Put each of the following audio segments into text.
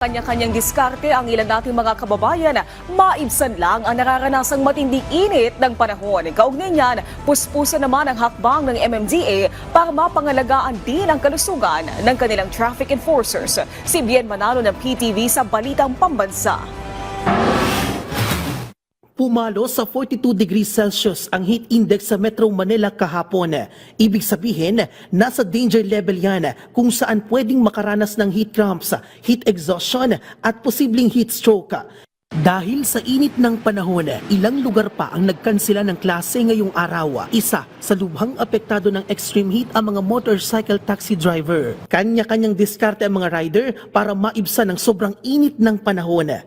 Kanya-kanyang diskarte ang ilan nating mga kababayan, maibsan lang ang nararanasang matinding init ng panahon. Kaugnay niyan, puspusan naman ang hakbang ng MMDA para mapangalagaan din ang kalusugan ng kanilang traffic enforcers. Si Bien Manalo ng PTV sa Balitang Pambansa. Pumalo sa 42 degrees Celsius ang heat index sa Metro Manila kahapon. Ibig sabihin, nasa danger level yan kung saan pwedeng makaranas ng heat cramps, heat exhaustion at posibleng heat stroke. Dahil sa init ng panahon, ilang lugar pa ang nagkansela ng klase ngayong araw. Isa sa lubhang apektado ng extreme heat ang mga motorcycle taxi driver. Kanya-kanyang diskarte ang mga rider para maibsan ang sobrang init ng panahon.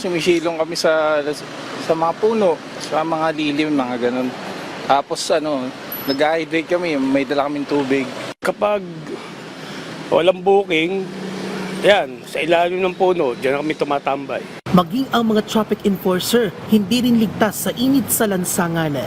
Sumisilong kami sa mga puno, sa mga lilim, mga ganun. Tapos nag-hydrate kami, may dala kaming tubig. Kapag walang booking, yan, sa ilalim ng puno, diyan kami tumatambay. Maging ang mga traffic enforcer, hindi rin ligtas sa init sa lansangan.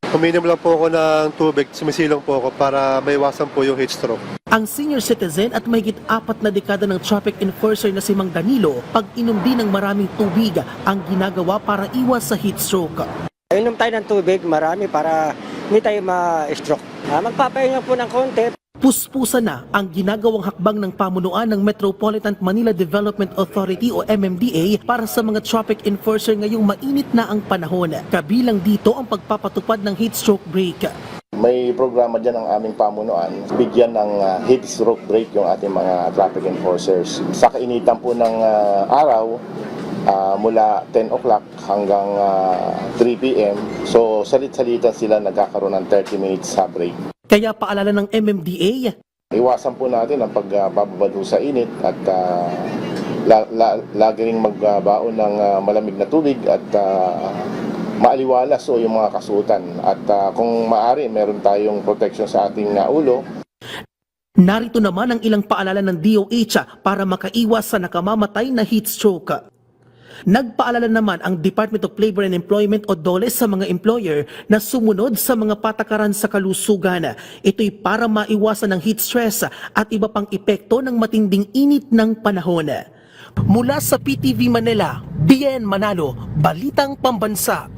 Uminom lang po ako ng tubig, sumisilong po ako para maiwasan po yung heat stroke. Ang senior citizen at mahigit 4 na dekada ng traffic enforcer na si Mang Danilo, pag-inom din ng maraming tubig ang ginagawa para iwas sa heat stroke. Inom tayo ng tubig, marami para hindi tayo ma-stroke. Magpapahinga po ng konti. Puspusan na ang ginagawang hakbang ng pamunuan ng Metropolitan Manila Development Authority o MMDA para sa mga traffic enforcer ngayong mainit na ang panahon. Kabilang dito ang pagpapatupad ng heat stroke break. May programa dyan ang aming pamunuan, bigyan ng heat stroke break yung ating mga traffic enforcers. Sa kainitan po ng araw, mula 10 o'clock hanggang 3 p.m. So salit-salitan sila nagkakaroon ng 30 minutes sa break. Kaya paalala ng MMDA, iwasan po natin ang pagbabado sa init at lagi ring magbaon ng malamig na tubig at maaliwalas o yung mga kasuotan. At kung maaari, meron tayong protection sa ating ulo. narito naman ang ilang paalala ng DOH para makaiwas sa nakamamatay na heat stroke. Nagpaalala naman ang Department of Labor and Employment o DOLE sa mga employer na sumunod sa mga patakaran sa kalusugan. Ito'y para maiwasan ang heat stress at iba pang epekto ng matinding init ng panahon. Mula sa PTV Manila, Bien Manalo, Balitang Pambansa.